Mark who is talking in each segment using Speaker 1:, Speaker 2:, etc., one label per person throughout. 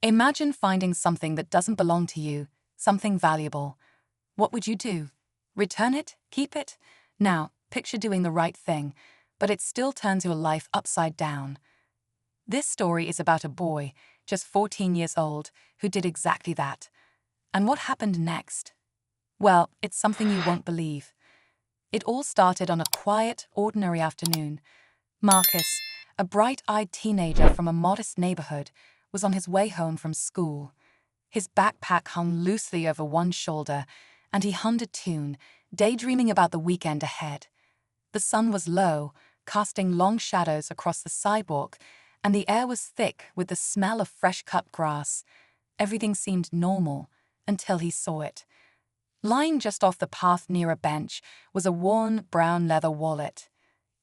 Speaker 1: Imagine finding something that doesn't belong to you, something valuable. What would you do? Return it? Keep it? Now, picture doing the right thing, but it still turns your life upside down. This story is about a boy, just 14 years old, who did exactly that. And what happened next? Well, it's something you won't believe. It all started on a quiet, ordinary afternoon. Marcus, a bright-eyed teenager from a modest neighborhood, was on his way home from school. His backpack hung loosely over one shoulder, and he hummed a tune, daydreaming about the weekend ahead. The sun was low, casting long shadows across the sidewalk, and the air was thick with the smell of fresh-cut grass. Everything seemed normal, until he saw it. Lying just off the path near a bench was a worn, brown leather wallet.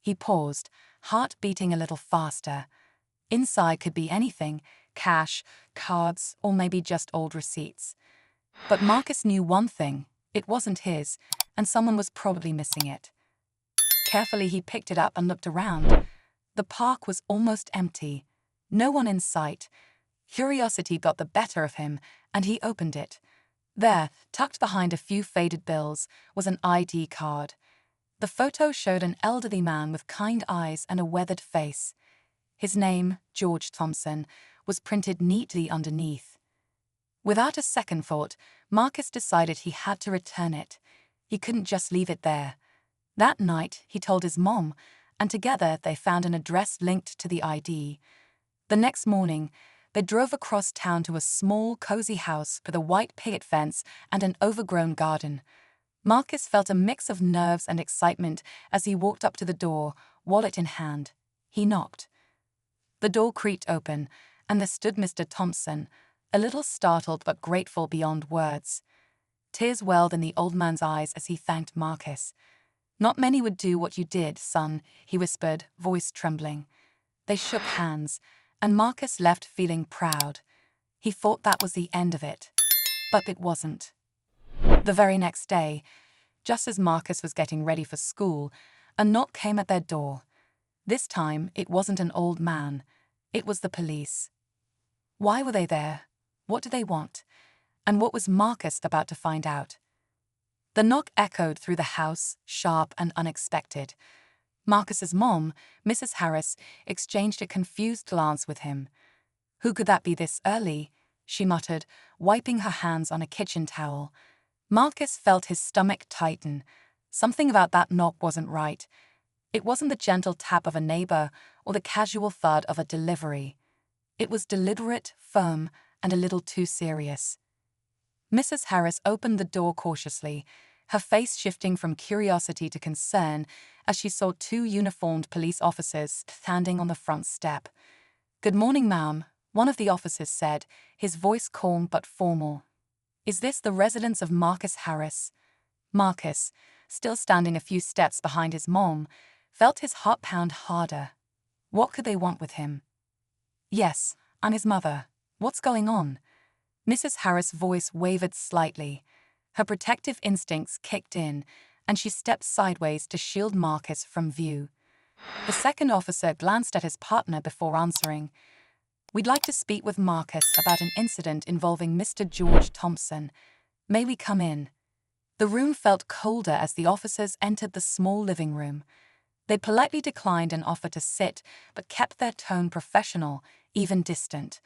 Speaker 1: He paused, heart beating a little faster. Inside could be anything: cash, cards, or maybe just old receipts. But Marcus knew one thing: it wasn't his, and someone was probably missing it. Carefully, he picked it up and looked around. The park was almost empty. No one in sight. Curiosity got the better of him, and he opened it. There, tucked behind a few faded bills, was an ID card. The photo showed an elderly man with kind eyes and a weathered face. His name, George Thompson, was printed neatly underneath. Without a second thought, Marcus decided he had to return it. He couldn't just leave it there. That night, he told his mom, and together they found an address linked to the ID. The next morning, they drove across town to a small, cozy house with a white picket fence and an overgrown garden. Marcus felt a mix of nerves and excitement as he walked up to the door, wallet in hand. He knocked. The door creaked open, and there stood Mr. Thompson, a little startled but grateful beyond words. Tears welled in the old man's eyes as he thanked Marcus. "Not many would do what you did, son," he whispered, voice trembling. They shook hands, and Marcus left feeling proud. He thought that was the end of it. But it wasn't. The very next day, just as Marcus was getting ready for school, a knock came at their door. This time, it wasn't an old man. It was the police. Why were they there? What did they want? And what was Marcus about to find out? The knock echoed through the house, sharp and unexpected. Marcus's mom, Mrs. Harris, exchanged a confused glance with him. "Who could that be this early?" she muttered, wiping her hands on a kitchen towel. Marcus felt his stomach tighten. Something about that knock wasn't right. It wasn't the gentle tap of a neighbor or the casual thud of a delivery. It was deliberate, firm, and a little too serious. Mrs. Harris opened the door cautiously, her face shifting from curiosity to concern as she saw two uniformed police officers standing on the front step. "Good morning, ma'am," one of the officers said, his voice calm but formal. "Is this the residence of Marcus Harris?" Marcus, still standing a few steps behind his mom, felt his heart pound harder. What could they want with him? "Yes, I'm his mother. What's going on?" Mrs. Harris' voice wavered slightly. Her protective instincts kicked in, and she stepped sideways to shield Marcus from view. The second officer glanced at his partner before answering. "We'd like to speak with Marcus about an incident involving Mr. George Thompson. May we come in?" The room felt colder as the officers entered the small living room. They politely declined an offer to sit, but kept their tone professional, even distant.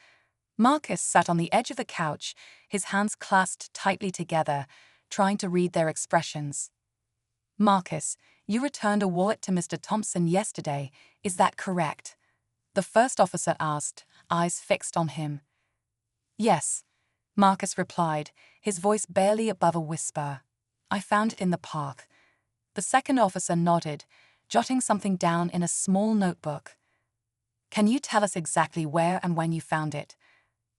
Speaker 1: Marcus sat on the edge of the couch, his hands clasped tightly together, trying to read their expressions. "Marcus, you returned a wallet to Mr. Thompson yesterday, is that correct?" the first officer asked, eyes fixed on him. "Yes," Marcus replied, his voice barely above a whisper. "I found it in the park." The second officer nodded, jotting something down in a small notebook. "Can you tell us exactly where and when you found it?"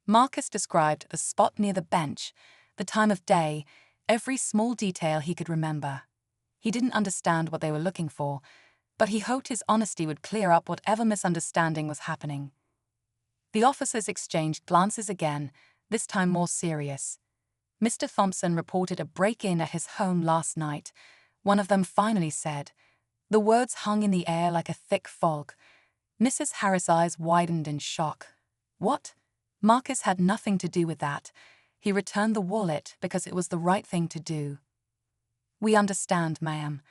Speaker 1: Marcus described the spot near the bench, the time of day, every small detail he could remember. He didn't understand what they were looking for, but he hoped his honesty would clear up whatever misunderstanding was happening. The officers exchanged glances again, this time more serious. "Mr. Thompson reported a break-in at his home last night," one of them finally said. The words hung in the air like a thick fog. Mrs. Harris' eyes widened in shock. "What?" Marcus had nothing to do with that. He returned the wallet because it was the right thing to do. "We understand, ma'am.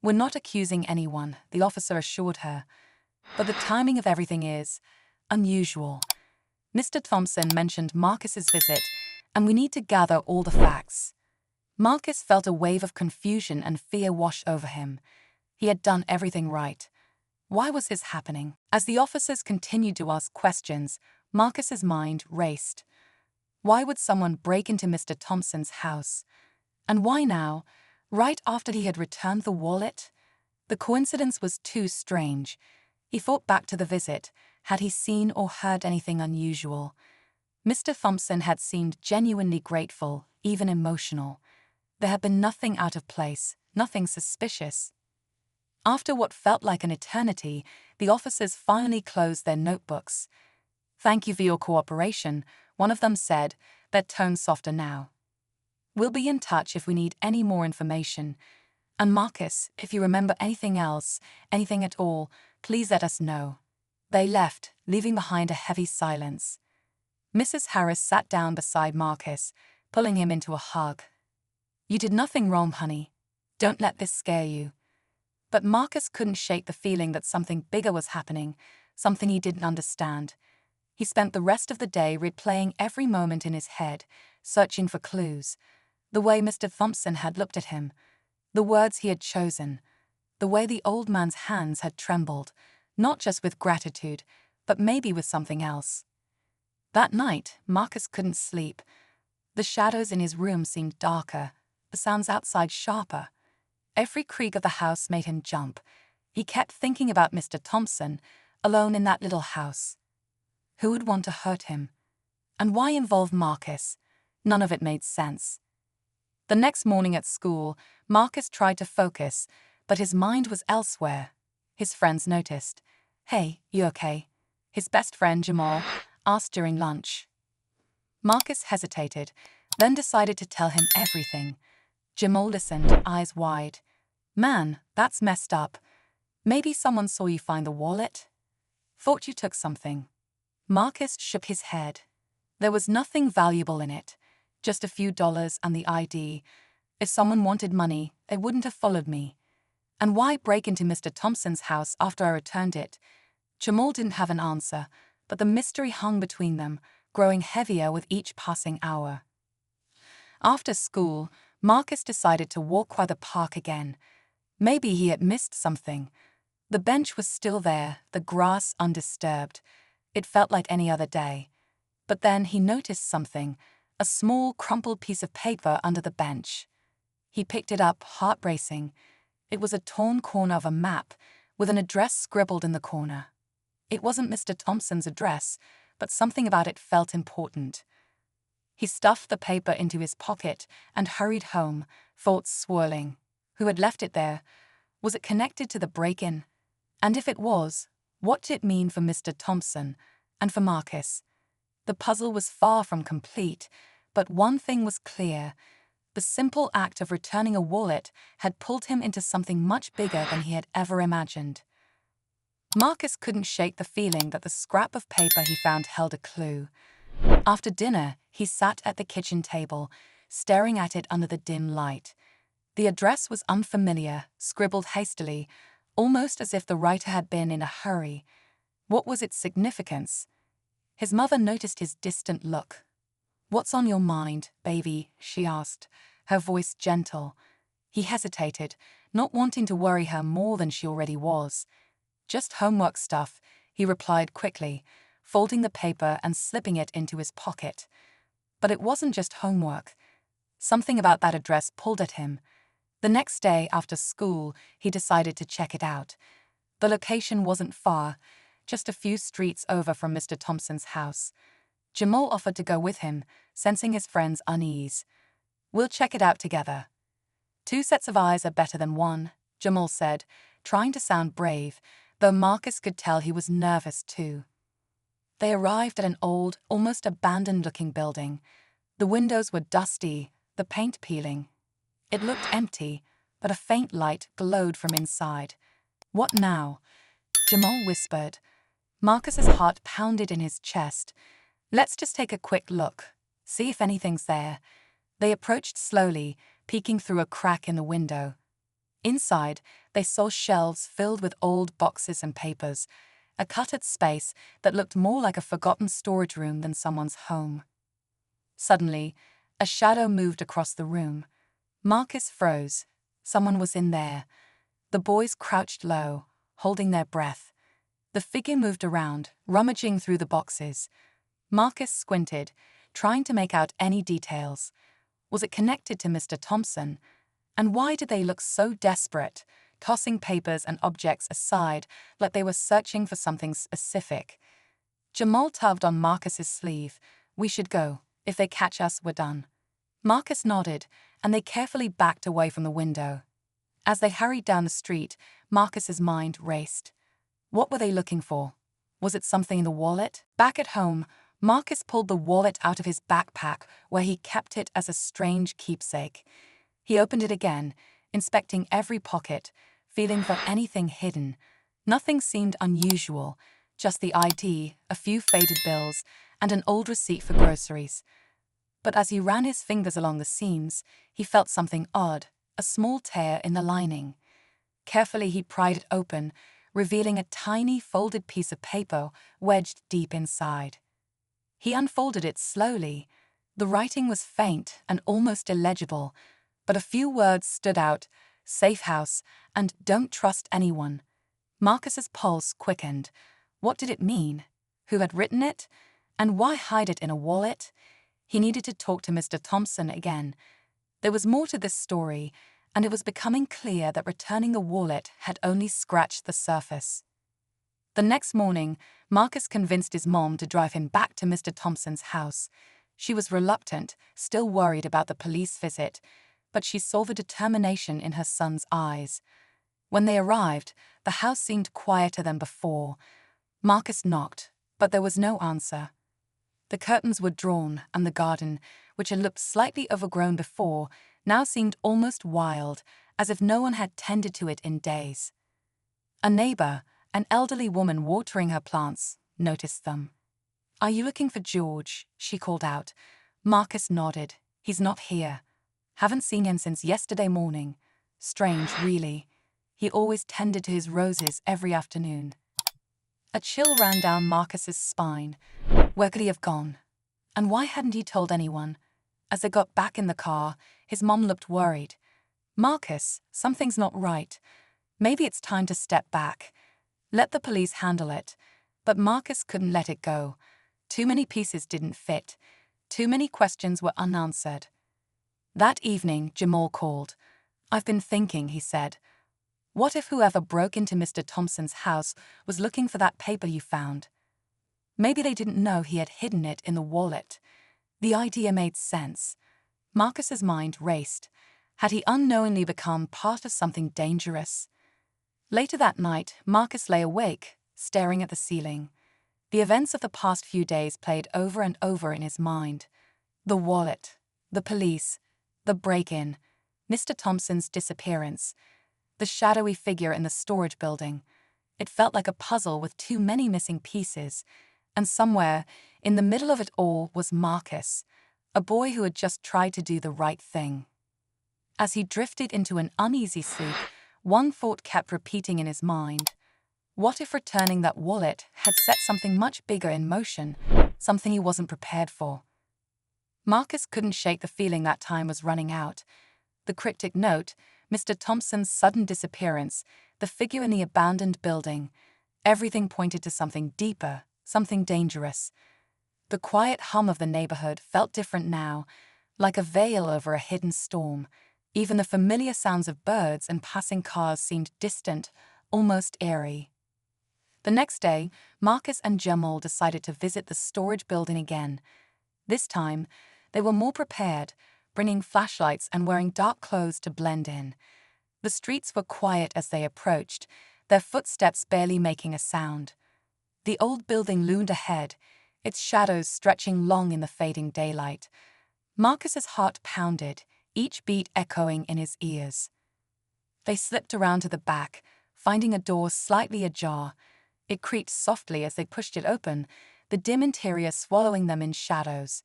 Speaker 1: We're not accusing anyone," the officer assured her. "But the timing of everything is unusual. Mr. Thompson mentioned Marcus's visit, and we need to gather all the facts." Marcus felt a wave of confusion and fear wash over him. He had done everything right. Why was this happening? As the officers continued to ask questions, Marcus's mind raced. Why would someone break into Mr. Thompson's house? And why now, right after he had returned the wallet? The coincidence was too strange. He thought back to the visit. Had he seen or heard anything unusual? Mr. Thompson had seemed genuinely grateful, even emotional. There had been nothing out of place, nothing suspicious. After what felt like an eternity, the officers finally closed their notebooks. "Thank you for your cooperation," one of them said, their tone softer now. "We'll be in touch if we need any more information. And Marcus, if you remember anything else, anything at all, please let us know." They left, leaving behind a heavy silence. Mrs. Harris sat down beside Marcus, pulling him into a hug. "You did nothing wrong, honey. Don't let this scare you." But Marcus couldn't shake the feeling that something bigger was happening, something he didn't understand. He spent the rest of the day replaying every moment in his head, searching for clues. The way Mr. Thompson had looked at him, the words he had chosen, the way the old man's hands had trembled, not just with gratitude, but maybe with something else. That night, Marcus couldn't sleep. The shadows in his room seemed darker, the sounds outside sharper. Every creak of the house made him jump. He kept thinking about Mr. Thompson, alone in that little house. Who would want to hurt him? And why involve Marcus? None of it made sense. The next morning at school, Marcus tried to focus, but his mind was elsewhere. His friends noticed. "Hey, you okay?" his best friend Jamal asked during lunch. Marcus hesitated, then decided to tell him everything. Jamal listened, eyes wide. "Man, that's messed up. Maybe someone saw you find the wallet? Thought you took something." Marcus shook his head. There was nothing valuable in it, just a few dollars and the ID. If someone wanted money, they wouldn't have followed me. And why break into Mr. Thompson's house after I returned it? Jamal didn't have an answer, but the mystery hung between them, growing heavier with each passing hour. After school, Marcus decided to walk by the park again. Maybe he had missed something. The bench was still there, the grass undisturbed. It felt like any other day. But then he noticed something, a small, crumpled piece of paper under the bench. He picked it up, heart racing. It was a torn corner of a map, with an address scribbled in the corner. It wasn't Mr. Thompson's address, but something about it felt important. He stuffed the paper into his pocket and hurried home, thoughts swirling. Who had left it there? Was it connected to the break-in? And if it was, what did it mean for Mr. Thompson and for Marcus? The puzzle was far from complete, but one thing was clear. The simple act of returning a wallet had pulled him into something much bigger than he had ever imagined. Marcus couldn't shake the feeling that the scrap of paper he found held a clue. After dinner, he sat at the kitchen table, staring at it under the dim light. The address was unfamiliar, scribbled hastily, almost as if the writer had been in a hurry. What was its significance? His mother noticed his distant look. "What's on your mind, baby?" she asked, her voice gentle. He hesitated, not wanting to worry her more than she already was. "Just homework stuff," he replied quickly, folding the paper and slipping it into his pocket. But it wasn't just homework. Something about that address pulled at him. The next day after school, he decided to check it out. The location wasn't far, just a few streets over from Mr. Thompson's house. Jamal offered to go with him, sensing his friend's unease. "We'll check it out together." "Two sets of eyes are better than one," Jamal said, trying to sound brave, though Marcus could tell he was nervous too. They arrived at an old, almost abandoned-looking building. The windows were dusty, the paint peeling. It looked empty, but a faint light glowed from inside. "What now?" Jamal whispered. Marcus's heart pounded in his chest. Let's just take a quick look, see if anything's there. They approached slowly, peeking through a crack in the window. Inside, they saw shelves filled with old boxes and papers, a cluttered space that looked more like a forgotten storage room than someone's home. Suddenly, a shadow moved across the room. Marcus froze. Someone was in there. The boys crouched low, holding their breath. The figure moved around, rummaging through the boxes. Marcus squinted, trying to make out any details. Was it connected to Mr. Thompson? And why did they look so desperate, tossing papers and objects aside like they were searching for something specific? Jamal tugged on Marcus's sleeve. "We should go. If they catch us, we're done." Marcus nodded, and they carefully backed away from the window. As they hurried down the street, Marcus's mind raced. What were they looking for? Was it something in the wallet? Back at home, Marcus pulled the wallet out of his backpack where he kept it as a strange keepsake. He opened it again, inspecting every pocket, feeling for anything hidden. Nothing seemed unusual, just the ID, a few faded bills, and an old receipt for groceries. But as he ran his fingers along the seams, he felt something odd, a small tear in the lining. Carefully he pried it open, revealing a tiny folded piece of paper wedged deep inside. He unfolded it slowly. The writing was faint and almost illegible, but a few words stood out: safe house and don't trust anyone. Marcus's pulse quickened. What did it mean? Who had written it? And why hide it in a wallet? He needed to talk to Mr. Thompson again. There was more to this story, and it was becoming clear that returning the wallet had only scratched the surface. The next morning, Marcus convinced his mom to drive him back to Mr. Thompson's house. She was reluctant, still worried about the police visit, but she saw the determination in her son's eyes. When they arrived, the house seemed quieter than before. Marcus knocked, but there was no answer. The curtains were drawn, and the garden, which had looked slightly overgrown before, now seemed almost wild, as if no one had tended to it in days. A neighbor, an elderly woman watering her plants, noticed them. "Are you looking for George?" she called out. Marcus nodded. "He's not here. Haven't seen him since yesterday morning. Strange, really. He always tended to his roses every afternoon." A chill ran down Marcus's spine. Where could he have gone? And why hadn't he told anyone? As they got back in the car, his mom looked worried. "Marcus, something's not right. Maybe it's time to step back. Let the police handle it." But Marcus couldn't let it go. Too many pieces didn't fit. Too many questions were unanswered. That evening, Jamal called. "I've been thinking," he said. "What if whoever broke into Mr. Thompson's house was looking for that paper you found? Maybe they didn't know he had hidden it in the wallet." The idea made sense. Marcus's mind raced. Had he unknowingly become part of something dangerous? Later that night, Marcus lay awake, staring at the ceiling. The events of the past few days played over and over in his mind. The wallet, the police, the break-in, Mr. Thompson's disappearance, the shadowy figure in the storage building. It felt like a puzzle with too many missing pieces, and somewhere, in the middle of it all, was Marcus, a boy who had just tried to do the right thing. As he drifted into an uneasy sleep, one thought kept repeating in his mind. What if returning that wallet had set something much bigger in motion, something he wasn't prepared for? Marcus couldn't shake the feeling that time was running out. The cryptic note, Mr. Thompson's sudden disappearance, the figure in the abandoned building. Everything pointed to something deeper, something dangerous. The quiet hum of the neighborhood felt different now, like a veil over a hidden storm. Even the familiar sounds of birds and passing cars seemed distant, almost eerie. The next day, Marcus and Jamal decided to visit the storage building again. This time, they were more prepared, bringing flashlights and wearing dark clothes to blend in. The streets were quiet as they approached, their footsteps barely making a sound. The old building loomed ahead, its shadows stretching long in the fading daylight. Marcus's heart pounded, each beat echoing in his ears. They slipped around to the back, finding a door slightly ajar. It creaked softly as they pushed it open, the dim interior swallowing them in shadows.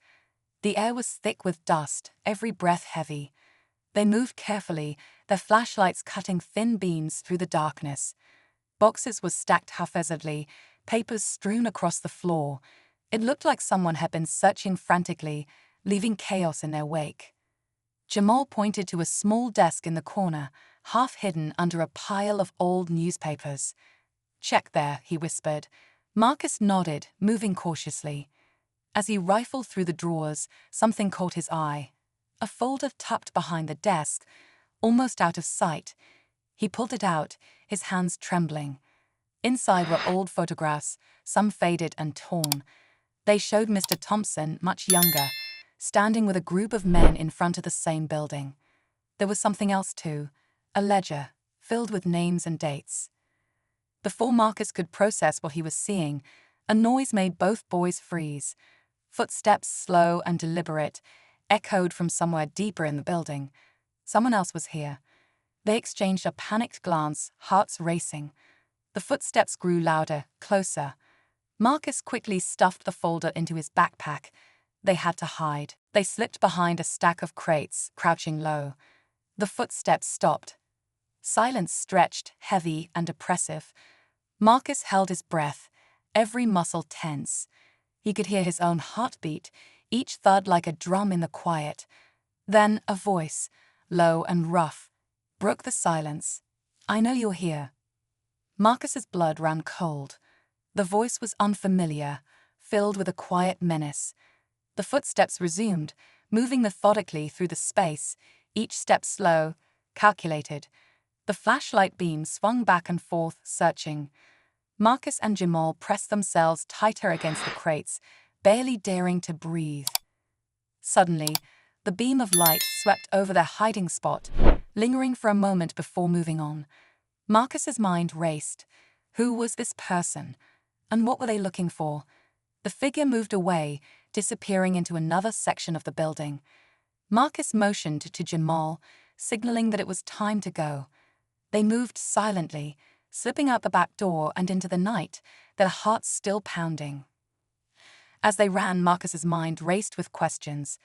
Speaker 1: The air was thick with dust, every breath heavy. They moved carefully, their flashlights cutting thin beams through the darkness. Boxes were stacked haphazardly, papers strewn across the floor. It looked like someone had been searching frantically, leaving chaos in their wake. Jamal pointed to a small desk in the corner, half hidden under a pile of old newspapers. "Check there," he whispered. Marcus nodded, moving cautiously. As he rifled through the drawers, something caught his eye. A folder tucked behind the desk, almost out of sight. He pulled it out, his hands trembling. Inside were old photographs, some faded and torn. They showed Mr. Thompson, much younger, standing with a group of men in front of the same building. There was something else too, a ledger, filled with names and dates. Before Marcus could process what he was seeing, a noise made both boys freeze. Footsteps, slow and deliberate, echoed from somewhere deeper in the building. Someone else was here. They exchanged a panicked glance, hearts racing. The footsteps grew louder, closer. Marcus quickly stuffed the folder into his backpack. They had to hide. They slipped behind a stack of crates, crouching low. The footsteps stopped. Silence stretched, heavy and oppressive. Marcus held his breath, every muscle tense. He could hear his own heartbeat, each thud like a drum in the quiet. Then a voice, low and rough, broke the silence. "I know you're here." Marcus's blood ran cold. The voice was unfamiliar, filled with a quiet menace. The footsteps resumed, moving methodically through the space, each step slow, calculated. The flashlight beam swung back and forth, searching. Marcus and Jamal pressed themselves tighter against the crates, barely daring to breathe. Suddenly, the beam of light swept over their hiding spot, lingering for a moment before moving on. Marcus's mind raced. Who was this person? And what were they looking for? The figure moved away, disappearing into another section of the building. Marcus motioned to Jamal, signaling that it was time to go. They moved silently, slipping out the back door and into the night, their hearts still pounding. As they ran, Marcus's mind raced with questions.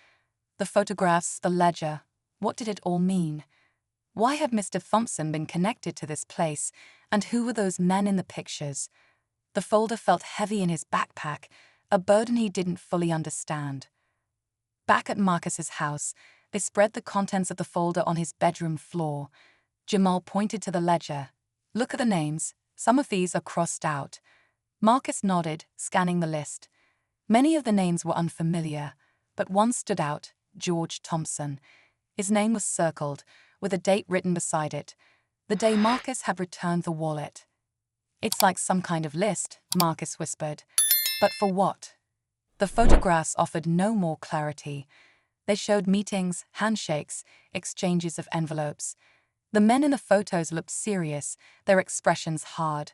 Speaker 1: The photographs, the ledger, what did it all mean? Why had Mr. Thompson been connected to this place, and who were those men in the pictures? The folder felt heavy in his backpack, a burden he didn't fully understand. Back at Marcus's house, they spread the contents of the folder on his bedroom floor. Jamal pointed to the ledger. "Look at the names. Some of these are crossed out." Marcus nodded, scanning the list. Many of the names were unfamiliar, but one stood out, George Thompson. His name was circled, with a date written beside it, the day Marcus had returned the wallet. "It's like some kind of list," Marcus whispered. "But for what?" The photographs offered no more clarity. They showed meetings, handshakes, exchanges of envelopes. The men in the photos looked serious, their expressions hard.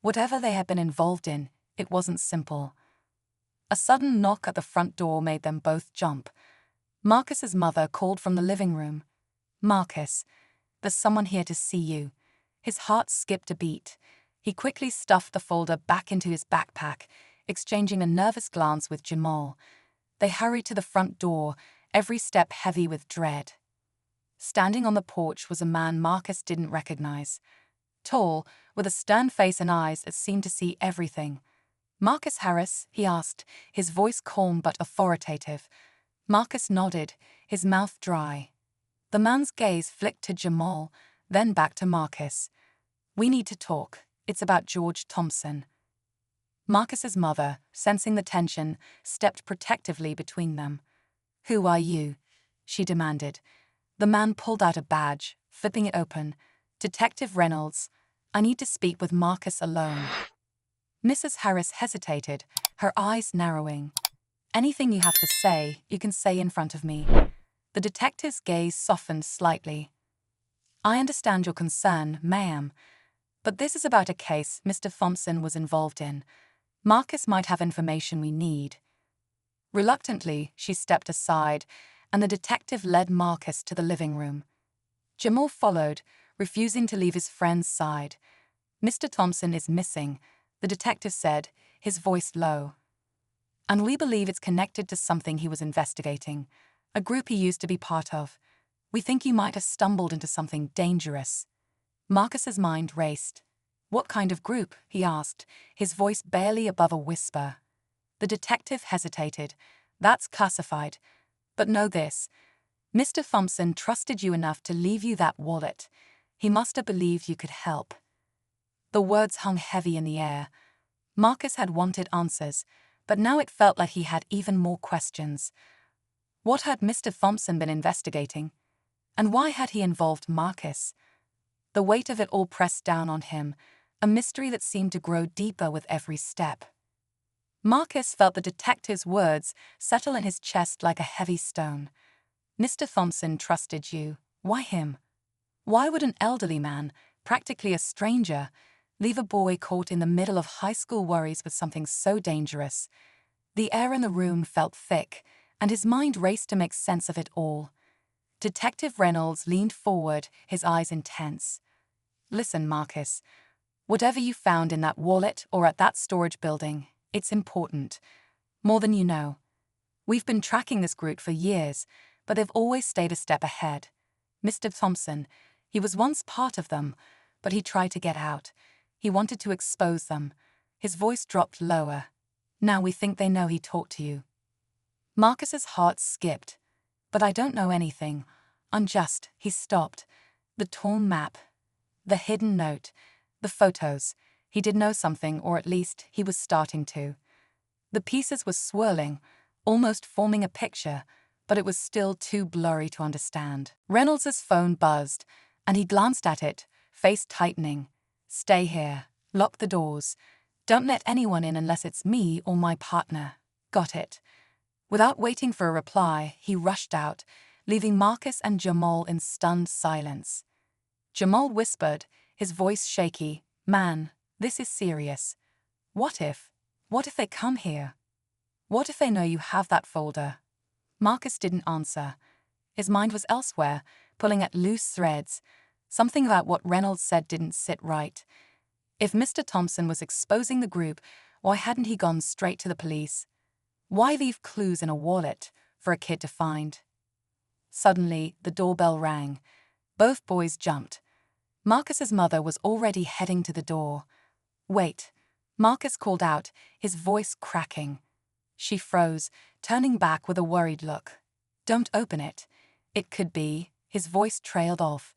Speaker 1: Whatever they had been involved in, it wasn't simple. A sudden knock at the front door made them both jump. Marcus's mother called from the living room. "Marcus, there's someone here to see you." His heart skipped a beat. He quickly stuffed the folder back into his backpack, exchanging a nervous glance with Jamal. They hurried to the front door, every step heavy with dread. Standing on the porch was a man Marcus didn't recognize. Tall, with a stern face and eyes that seemed to see everything. "Marcus Harris?" he asked, his voice calm but authoritative. Marcus nodded, his mouth dry. The man's gaze flicked to Jamal, then back to Marcus. "We need to talk. It's about George Thompson." Marcus's mother, sensing the tension, stepped protectively between them. "Who are you?" she demanded. The man pulled out a badge, flipping it open. "Detective Reynolds. I need to speak with Marcus alone." Mrs. Harris hesitated, her eyes narrowing. "Anything you have to say, you can say in front of me." The detective's gaze softened slightly. "I understand your concern, ma'am, but this is about a case Mr. Thompson was involved in. Marcus might have information we need." Reluctantly, she stepped aside, and the detective led Marcus to the living room. Jamal followed, refusing to leave his friend's side. "Mr. Thompson is missing," the detective said, his voice low. and we believe it's connected to something he was investigating, a group he used to be part of. We think you might have stumbled into something dangerous." Marcus's mind raced. "What kind of group?" he asked, his voice barely above a whisper. The detective hesitated. "That's classified. But know this. Mr. Thompson trusted you enough to leave you that wallet. He must have believed you could help." The words hung heavy in the air. Marcus had wanted answers, but now it felt like he had even more questions. What had Mr. Thompson been investigating? And why had he involved Marcus? The weight of it all pressed down on him, a mystery that seemed to grow deeper with every step. Marcus felt the detective's words settle in his chest like a heavy stone. "Mr. Thompson trusted you. Why him? Why would an elderly man, practically a stranger, leave a boy caught in the middle of high school worries with something so dangerous?" The air in the room felt thick, and his mind raced to make sense of it all. Detective Reynolds leaned forward, his eyes intense. "Listen, Marcus. Whatever you found in that wallet or at that storage building, it's important. More than you know. We've been tracking this group for years, but they've always stayed a step ahead. Mr. Thompson, he was once part of them, but he tried to get out. He wanted to expose them." His voice dropped lower. "Now we think they know he talked to you." Marcus's heart skipped. "But I don't know anything. Unjust." He stopped. The torn map. The hidden note. The photos. He did know something, or at least he was starting to. The pieces were swirling, almost forming a picture, but it was still too blurry to understand. Reynolds's phone buzzed, and he glanced at it, face tightening. "Stay here. Lock the doors. Don't let anyone in unless it's me or my partner." "Got it." Without waiting for a reply, he rushed out, leaving Marcus and Jamal in stunned silence. Jamal whispered, his voice shaky, "Man, this is serious. What if they come here? What if they know you have that folder?" Marcus didn't answer. His mind was elsewhere, pulling at loose threads. Something about what Reynolds said didn't sit right. If Mr. Thompson was exposing the group, why hadn't he gone straight to the police? Why leave clues in a wallet for a kid to find? Suddenly, the doorbell rang. Both boys jumped. Marcus's mother was already heading to the door. "Wait," Marcus called out, his voice cracking. She froze, turning back with a worried look. "Don't open it. It could be." His voice trailed off.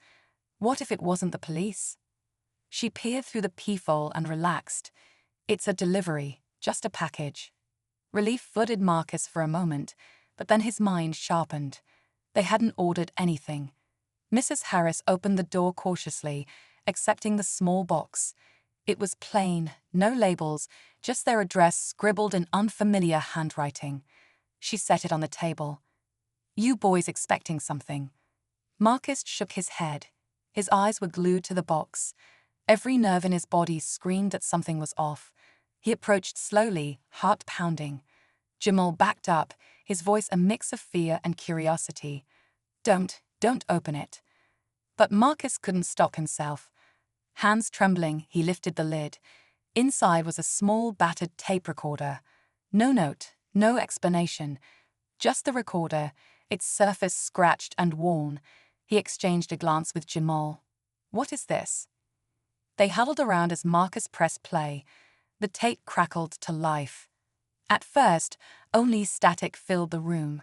Speaker 1: "What if it wasn't the police?" She peered through the peephole and relaxed. "It's a delivery, just a package." Relief flooded Marcus for a moment, but then his mind sharpened. They hadn't ordered anything. Mrs. Harris opened the door cautiously, accepting the small box. It was plain, no labels, just their address scribbled in unfamiliar handwriting. She set it on the table. "You boys expecting something?" Marcus shook his head. His eyes were glued to the box. Every nerve in his body screamed that something was off. He approached slowly, heart pounding. Jamal backed up, his voice a mix of fear and curiosity. Don't open it." But Marcus couldn't stop himself. Hands trembling, he lifted the lid. Inside was a small, battered tape recorder. No note, no explanation. Just the recorder, its surface scratched and worn. He exchanged a glance with Jamal. "What is this?" They huddled around as Marcus pressed play. The tape crackled to life. At first, only static filled the room.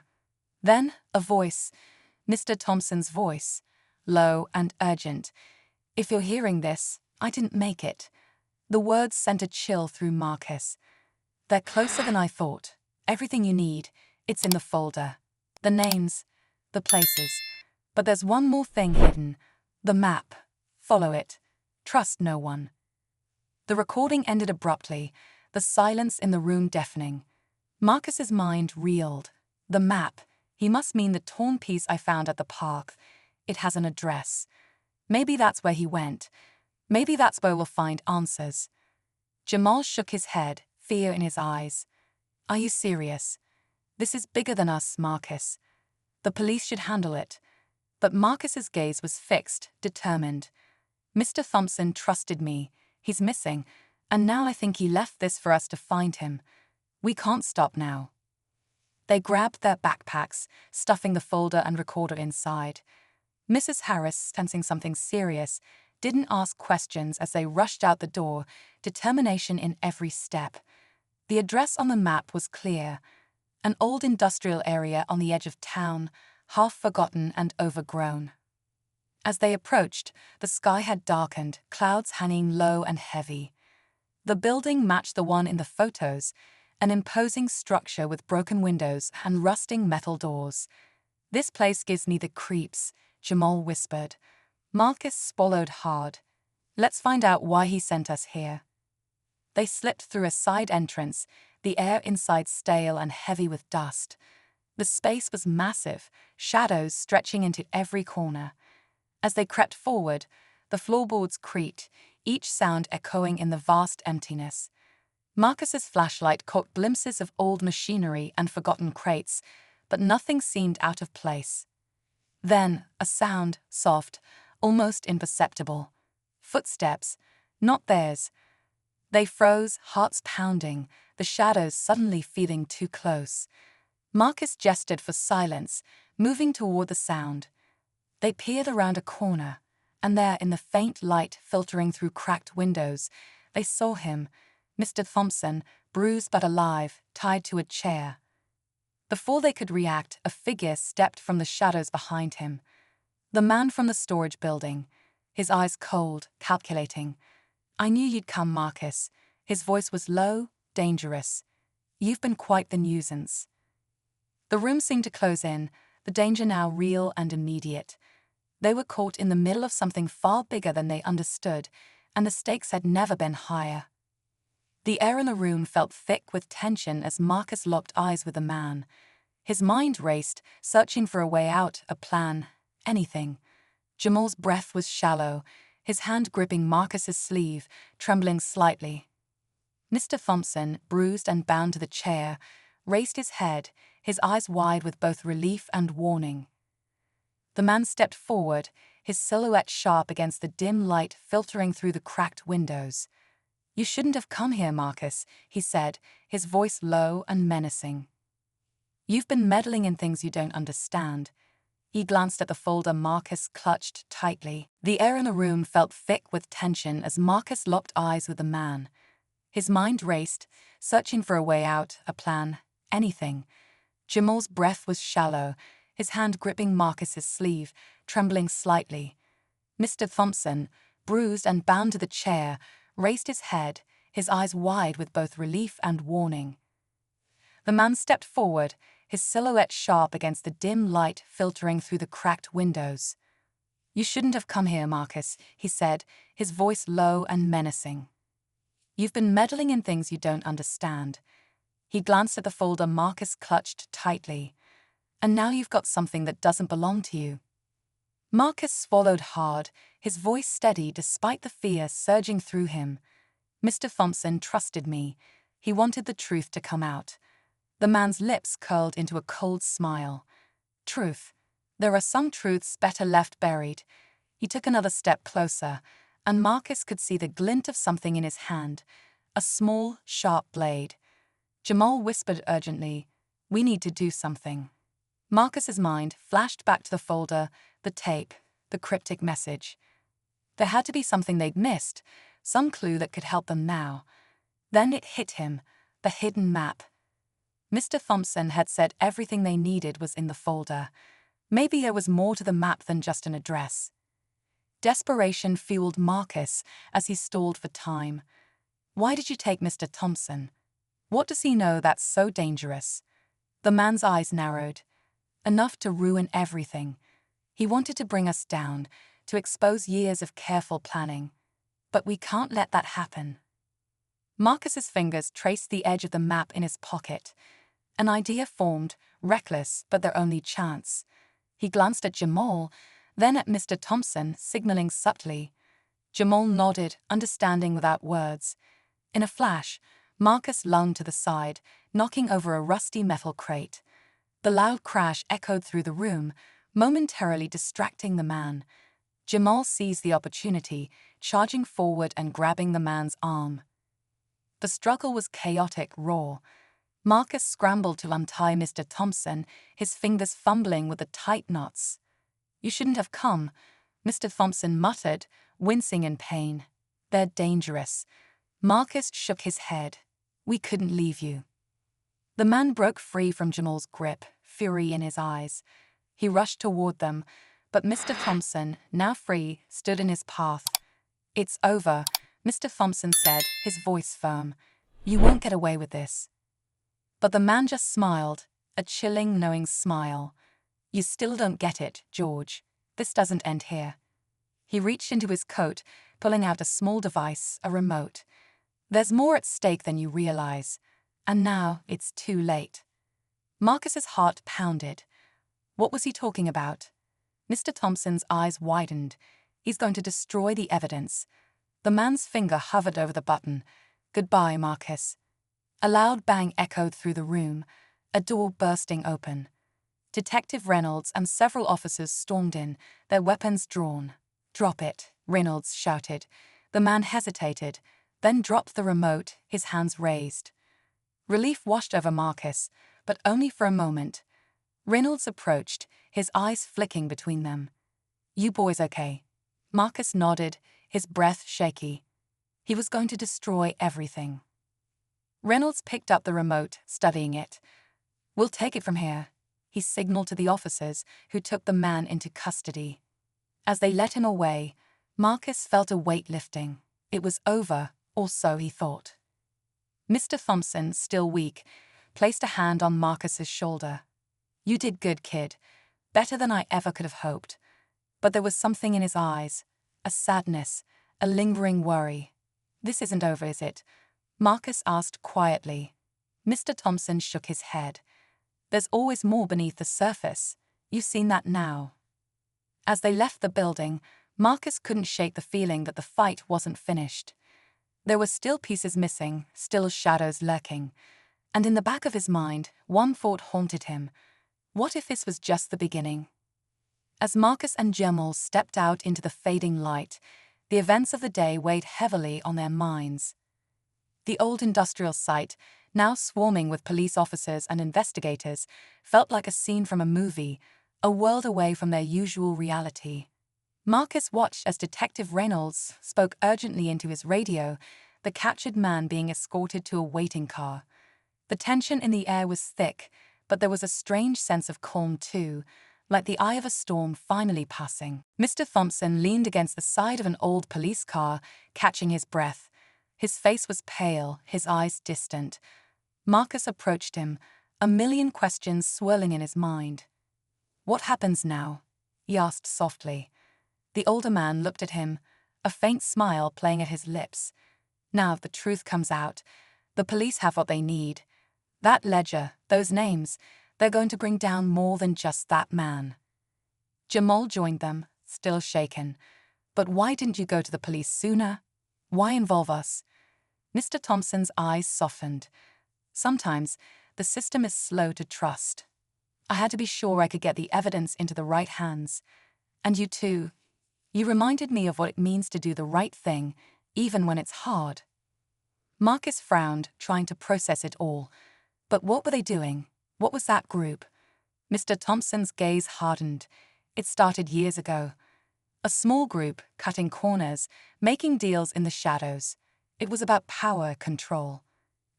Speaker 1: Then, a voice, Mr. Thompson's voice, low and urgent. "If you're hearing this, I didn't make it." The words sent a chill through Marcus. "They're closer than I thought. Everything you need, it's in the folder. The names, the places. But there's one more thing hidden. The map. Follow it. Trust no one." The recording ended abruptly, the silence in the room deafening. Marcus's mind reeled. The map. He must mean the torn piece I found at the park. It has an address. Maybe that's where he went. Maybe that's where we'll find answers. Jamal shook his head, fear in his eyes. "Are you serious? This is bigger than us, Marcus. The police should handle it." But Marcus's gaze was fixed, determined. "Mr. Thompson trusted me. He's missing, and now I think he left this for us to find him. We can't stop now. They grabbed their backpacks, stuffing the folder and recorder inside. Mrs. Harris, sensing something serious, didn't ask questions as they rushed out the door, determination in every step. The address on the map was clear: an old industrial area on the edge of town, half forgotten and overgrown. As they approached, the sky had darkened, clouds hanging low and heavy. The building matched the one in the photos, an imposing structure with broken windows and rusting metal doors. "This place gives me the creeps," Jamal whispered. Marcus swallowed hard. "Let's find out why he sent us here." They slipped through a side entrance, the air inside stale and heavy with dust. The space was massive, shadows stretching into every corner. As they crept forward, the floorboards creaked, each sound echoing in the vast emptiness. Marcus's flashlight caught glimpses of old machinery and forgotten crates, but nothing seemed out of place. Then, a sound, soft, almost imperceptible. Footsteps, not theirs. They froze, hearts pounding, the shadows suddenly feeling too close. Marcus gestured for silence, moving toward the sound. They peered around a corner, and there, in the faint light filtering through cracked windows, they saw him, Mr. Thompson, bruised but alive, tied to a chair. Before they could react, a figure stepped from the shadows behind him. The man from the storage building, his eyes cold, calculating. "I knew you'd come, Marcus." His voice was low, dangerous. "You've been quite the nuisance." The room seemed to close in, the danger now real and immediate. They were caught in the middle of something far bigger than they understood, and the stakes had never been higher. The air in the room felt thick with tension as Marcus locked eyes with the man. His mind raced, searching for a way out, a plan, anything. Jamal's breath was shallow, his hand gripping Marcus's sleeve, trembling slightly. Mr. Thompson, bruised and bound to the chair, raised his head, his eyes wide with both relief and warning. The man stepped forward, his silhouette sharp against the dim light filtering through the cracked windows. "You shouldn't have come here, Marcus," he said, his voice low and menacing. "You've been meddling in things you don't understand." He glanced at the folder Marcus clutched tightly. The air in the room felt thick with tension as Marcus locked eyes with the man. His mind raced, searching for a way out, a plan, anything. Jamal's breath was shallow, his hand gripping Marcus's sleeve, trembling slightly. Mr. Thompson, bruised and bound to the chair, raised his head, his eyes wide with both relief and warning. The man stepped forward, his silhouette sharp against the dim light filtering through the cracked windows. "You shouldn't have come here, Marcus," he said, his voice low and menacing. "You've been meddling in things you don't understand." He glanced at the folder Marcus clutched tightly. "And now you've got something that doesn't belong to you." Marcus swallowed hard, his voice steady despite the fear surging through him. "Mr. Thompson trusted me. He wanted the truth to come out." The man's lips curled into a cold smile. "Truth. There are some truths better left buried." He took another step closer, and Marcus could see the glint of something in his hand, a small, sharp blade. Jamal whispered urgently, "We need to do something." Marcus's mind flashed back to the folder, the tape, the cryptic message. There had to be something they'd missed, some clue that could help them now. Then it hit him, the hidden map. Mr. Thompson had said everything they needed was in the folder. Maybe there was more to the map than just an address. Desperation fueled Marcus as he stalled for time. "Why did you take Mr. Thompson? What does he know that's so dangerous?" The man's eyes narrowed. "Enough to ruin everything. He wanted to bring us down, to expose years of careful planning. But we can't let that happen." Marcus's fingers traced the edge of the map in his pocket. An idea formed, reckless but their only chance. He glanced at Jamal, then at Mr. Thompson, signaling subtly. Jamal nodded, understanding without words. In a flash, Marcus lunged to the side, knocking over a rusty metal crate. The loud crash echoed through the room, momentarily distracting the man. Jamal seized the opportunity, charging forward and grabbing the man's arm. The struggle was chaotic, raw. Marcus scrambled to untie Mr. Thompson, his fingers fumbling with the tight knots. "You shouldn't have come," Mr. Thompson muttered, wincing in pain. "They're dangerous." Marcus shook his head. "We couldn't leave you." The man broke free from Jamal's grip, fury in his eyes. He rushed toward them, but Mr. Thompson, now free, stood in his path. "It's over," Mr. Thompson said, his voice firm. "You won't get away with this." But the man just smiled, a chilling, knowing smile. "You still don't get it, George. This doesn't end here." He reached into his coat, pulling out a small device, a remote. "There's more at stake than you realize. And now it's too late." Marcus's heart pounded. What was he talking about? Mr. Thompson's eyes widened. He's going to destroy the evidence. The man's finger hovered over the button. "Goodbye, Marcus." A loud bang echoed through the room, a door bursting open. Detective Reynolds and several officers stormed in, their weapons drawn. "Drop it," Reynolds shouted. The man hesitated, then dropped the remote, his hands raised. Relief washed over Marcus, but only for a moment. Reynolds approached, his eyes flicking between them. "You boys okay?" Marcus nodded, his breath shaky. He was going to destroy everything. Reynolds picked up the remote, studying it. "We'll take it from here," he signaled to the officers, who took the man into custody. As they let him away, Marcus felt a weight lifting. It was over, or so he thought. Mr. Thompson, still weak, placed a hand on Marcus's shoulder. "You did good, kid. Better than I ever could have hoped." But there was something in his eyes, a sadness, a lingering worry. "This isn't over, is it?" Marcus asked quietly. Mr. Thompson shook his head. "There's always more beneath the surface. You've seen that now." As they left the building, Marcus couldn't shake the feeling that the fight wasn't finished. There were still pieces missing, still shadows lurking. And in the back of his mind, one thought haunted him. What if this was just the beginning? As Marcus and Jamal stepped out into the fading light, the events of the day weighed heavily on their minds. The old industrial site, now swarming with police officers and investigators, felt like a scene from a movie, a world away from their usual reality. Marcus watched as Detective Reynolds spoke urgently into his radio, the captured man being escorted to a waiting car. The tension in the air was thick, but there was a strange sense of calm too, like the eye of a storm finally passing. Mr. Thompson leaned against the side of an old police car, catching his breath. His face was pale, his eyes distant. Marcus approached him, a million questions swirling in his mind. "What happens now?" he asked softly. The older man looked at him, a faint smile playing at his lips. "Now the truth comes out. The police have what they need. That ledger, those names, they're going to bring down more than just that man." Jamal joined them, still shaken. "But why didn't you go to the police sooner? Why involve us?" Mr. Thompson's eyes softened. "Sometimes the system is slow to trust. I had to be sure I could get the evidence into the right hands. And you too. You reminded me of what it means to do the right thing, even when it's hard." Marcus frowned, trying to process it all. But what were they doing? What was that group? Mr. Thompson's gaze hardened. It started years ago. A small group, cutting corners, making deals in the shadows. It was about power, control.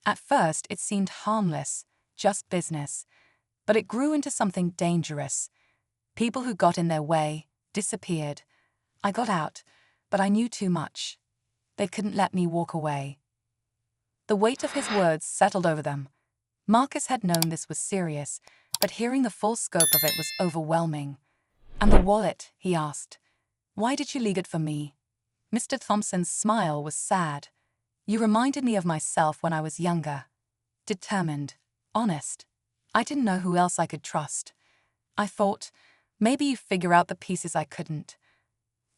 Speaker 1: At first, it seemed harmless, just business. But it grew into something dangerous. People who got in their way disappeared. I got out, but I knew too much. They couldn't let me walk away. The weight of his words settled over them. Marcus had known this was serious, but hearing the full scope of it was overwhelming. "And the wallet?" he asked. "Why did you leave it for me?" Mr. Thompson's smile was sad. "You reminded me of myself when I was younger. Determined, honest. I didn't know who else I could trust. I thought, maybe you'd figure out the pieces I couldn't."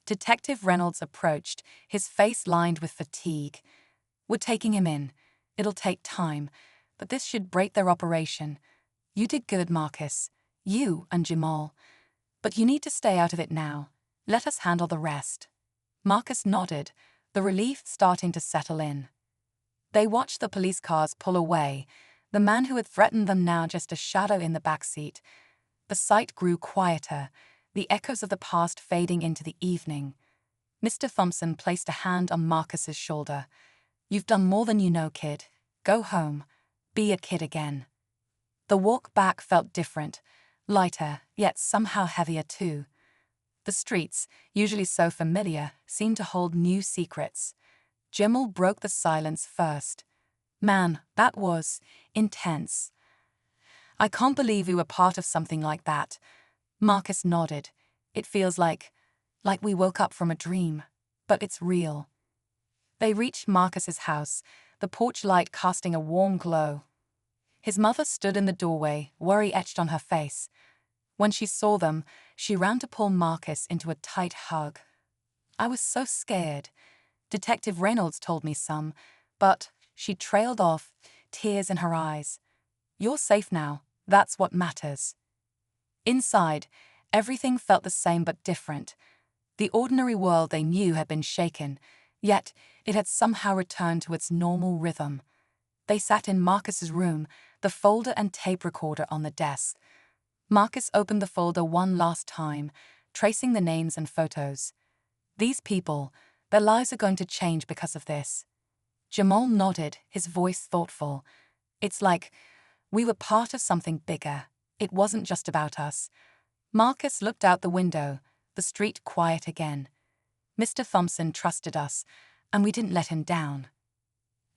Speaker 1: Detective Reynolds approached, his face lined with fatigue. "We're taking him in. It'll take time, but this should break their operation. You did good, Marcus. You and Jamal. But you need to stay out of it now. Let us handle the rest." Marcus nodded, the relief starting to settle in. They watched the police cars pull away, The man who had threatened them now just a shadow in the back seat. The sight grew quieter, the echoes of the past fading into the evening. Mr. Thompson placed a hand on Marcus's shoulder. "You've done more than you know, kid. Go home. Be a kid again." The walk back felt different, lighter, yet somehow heavier too. The streets, usually so familiar, seemed to hold new secrets. Jamal broke the silence first. "Man, that was intense. I can't believe we were part of something like that." Marcus nodded. "It feels like we woke up from a dream, but it's real." They reached Marcus's house, the porch light casting a warm glow. His mother stood in the doorway, worry etched on her face. When she saw them, she ran to pull Marcus into a tight hug. "I was so scared. Detective Reynolds told me some, but," she trailed off, tears in her eyes. "You're safe now. That's what matters." Inside, everything felt the same but different. The ordinary world they knew had been shaken, yet it had somehow returned to its normal rhythm. They sat in Marcus's room, the folder and tape recorder on the desk. Marcus opened the folder one last time, tracing the names and photos. "These people, their lives are going to change because of this." Jamal nodded, his voice thoughtful. "It's like we were part of something bigger. It wasn't just about us." Marcus looked out the window, the street quiet again. "Mr. Thompson trusted us, and we didn't let him down."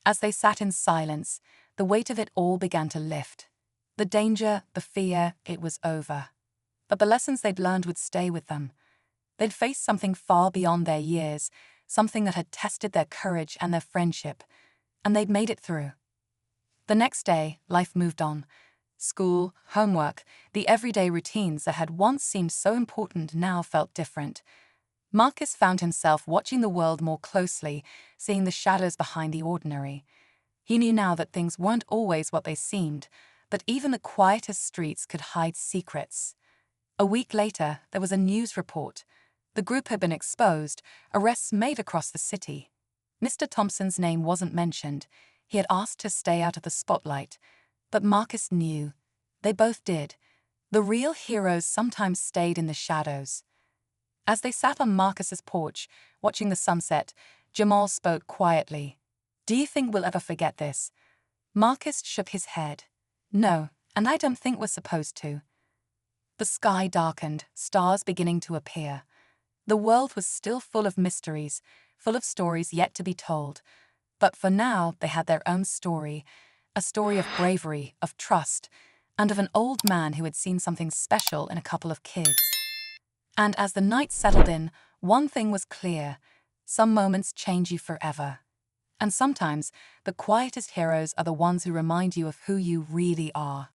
Speaker 1: As they sat in silence, the weight of it all began to lift. The danger, the fear, it was over. But the lessons they'd learned would stay with them. They'd faced something far beyond their years, something that had tested their courage and their friendship, and they'd made it through. The next day, life moved on. School, homework, the everyday routines that had once seemed so important now felt different. Marcus found himself watching the world more closely, seeing the shadows behind the ordinary. He knew now that things weren't always what they seemed, but even the quietest streets could hide secrets. A week later, there was a news report. The group had been exposed, arrests made across the city. Mr. Thompson's name wasn't mentioned. He had asked to stay out of the spotlight. But Marcus knew. They both did. The real heroes sometimes stayed in the shadows. As they sat on Marcus's porch, watching the sunset, Jamal spoke quietly. "Do you think we'll ever forget this?" Marcus shook his head. "No, and I don't think we're supposed to." The sky darkened, stars beginning to appear. The world was still full of mysteries, full of stories yet to be told. But for now, they had their own story, a story of bravery, of trust, and of an old man who had seen something special in a couple of kids. And as the night settled in, one thing was clear: some moments change you forever. And sometimes, the quietest heroes are the ones who remind you of who you really are.